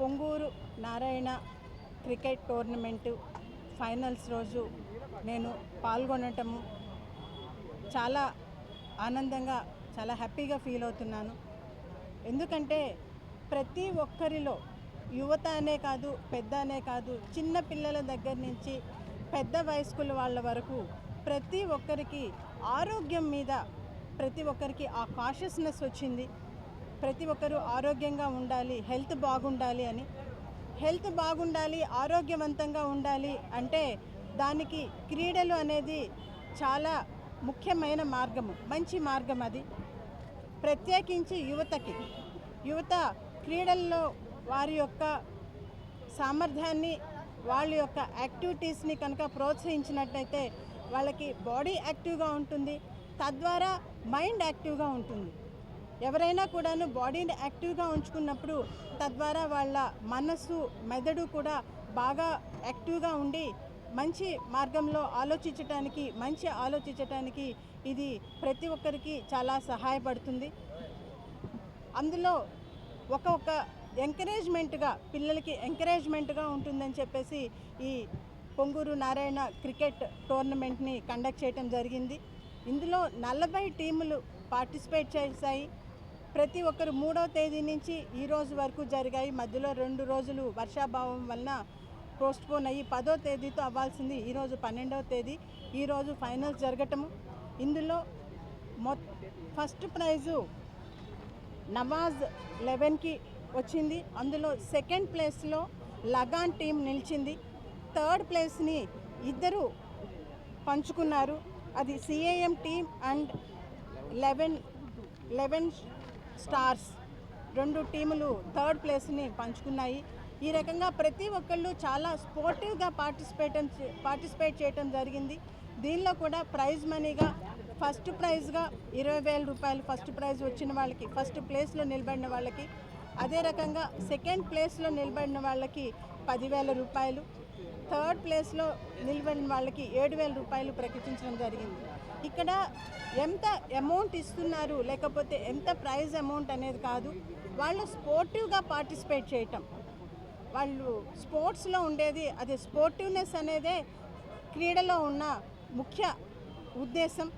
Ponguru Narayana cricket tournament finals రోజు నేను పాల్గొనటము చాలా ఆనందంగా చాలా హ్యాపీగా ఫీల్ అవుతున్నాను. ఎందుకంటే ప్రతి ఒక్కరిలో యువత అనే కాదు, పెద్ద అనే కాదు, చిన్న పిల్లల దగ్గర నుంచి పెద్ద వయస్కుల వాళ్ళ వరకు ప్రతి ఒక్కరికి ఆరోగ్యం మీద ప్రతి ఒక్కరికి ఆ కాషియస్నెస్ వచ్చింది. ప్రతి ఒక్కరూ ఆరోగ్యంగా ఉండాలి, హెల్త్ బాగుండాలి అని. హెల్త్ బాగుండాలి, ఆరోగ్యవంతంగా ఉండాలి అంటే దానికి క్రీడలు అనేది చాలా ముఖ్యమైన మార్గము, మంచి మార్గం. అది ప్రత్యేకించి యువత క్రీడల్లో వారి యొక్క సామర్థ్యాన్ని, వాళ్ళ యొక్క యాక్టివిటీస్ని కనుక ప్రోత్సహించినట్లయితే వాళ్ళకి బాడీ యాక్టివ్గా ఉంటుంది, తద్వారా మైండ్ యాక్టివ్గా ఉంటుంది. ఎవరైనా కూడాను బాడీని యాక్టివ్గా ఉంచుకున్నప్పుడు తద్వారా వాళ్ళ మనస్సు, మెదడు కూడా బాగా యాక్టివ్గా ఉండి మంచి మార్గంలో ఆలోచించటానికి ఇది ప్రతి ఒక్కరికి చాలా సహాయపడుతుంది. అందులో ఒక ఎంకరేజ్మెంట్గా, పిల్లలకి ఎంకరేజ్మెంట్గా ఉంటుందని చెప్పేసి ఈ పొంగూరు నారాయణ క్రికెట్ టోర్నమెంట్ని కండక్ట్ చేయడం జరిగింది. ఇందులో 40 టీములు పార్టిసిపేట్ చేశాయి. ప్రతి ఒక్కరు 3వ తేదీ నుంచి ఈ రోజు వరకు జరిగాయి. మధ్యలో 2 రోజులు వర్షాభావం వలన పోస్ట్పోన్ అయ్యి 10వ తేదీతో అవ్వాల్సింది ఈరోజు 12వ తేదీ. ఈరోజు ఫైనల్స్ జరగటము. ఇందులో ఫస్ట్ ప్రైజు నవాజ్ 11కి వచ్చింది. అందులో సెకండ్ ప్లేస్లో లగాన్ టీం నిలిచింది. థర్డ్ ప్లేస్ని ఇద్దరు పంచుకున్నారు. అది సిఏఎం టీం అండ్ 11 స్టార్స్ 2 టీములు థర్డ్ ప్లేస్ని పంచుకున్నాయి. ఈ రకంగా ప్రతి ఒక్కళ్ళు చాలా స్పోర్టివ్గా పార్టిసిపేట్ చేయటం జరిగింది. దీనిలో కూడా ప్రైజ్ మనీగా ఫస్ట్ ప్రైజ్గా 20,000 రూపాయలు ఫస్ట్ ప్రైజ్ వచ్చిన వాళ్ళకి, ఫస్ట్ ప్లేస్లో నిలబడిన వాళ్ళకి, అదే రకంగా సెకండ్ ప్లేస్లో నిలబడిన వాళ్ళకి 10,000 రూపాయలు, థర్డ్ ప్లేస్లో నిలబడిన వాళ్ళకి 7,000 రూపాయలు ప్రకటించడం జరిగింది. ఇక్కడ ఎంత అమౌంట్ ఇస్తున్నారు లేకపోతే ఎంత ప్రైజ్ అమౌంట్ అనేది కాదు, వాళ్ళు స్పోర్టివ్గా పార్టిసిపేట్ చేయటం, వాళ్ళు స్పోర్ట్స్లో ఉండేది అది స్పోర్టివ్నెస్ అనేదే క్రీడలో ఉన్న ముఖ్య ఉద్దేశం.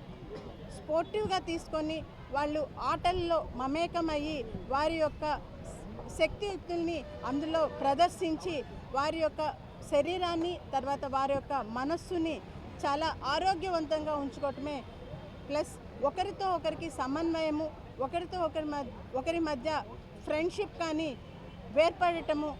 స్పోర్టివ్గా తీసుకొని వాళ్ళు ఆటల్లో మమేకమయ్యి వారి యొక్క శక్తియుక్తుల్ని అందులో ప్రదర్శించి వారి యొక్క శరీరాన్ని, తర్వాత వారి యొక్క మనస్సుని చాలా ఆరోగ్యవంతంగా ఉంచుకోవటమే ప్లస్ ఒకరితో ఒకరికి సమన్వయము, ఒకరి మధ్య ఫ్రెండ్షిప్ కానీ ఏర్పడటము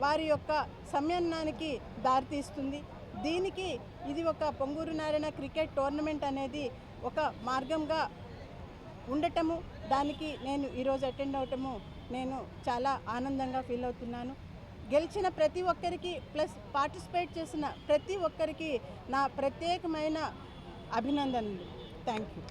వారి యొక్క సమన్వయానికి దారితీస్తుంది. దీనికి ఇది ఒక పొంగూరు నారాయణ క్రికెట్ టోర్నమెంట్ అనేది ఒక మార్గంగా ఉండటము, దానికి నేను ఈరోజు అటెండ్ అవటము నేను చాలా ఆనందంగా ఫీల్ అవుతున్నాను. గెలిచిన ప్రతి ఒక్కరికి ప్లస్ పార్టిసిపేట్ చేసిన ప్రతి ఒక్కరికి నా ప్రత్యేకమైన అభినందనలు. Thank you.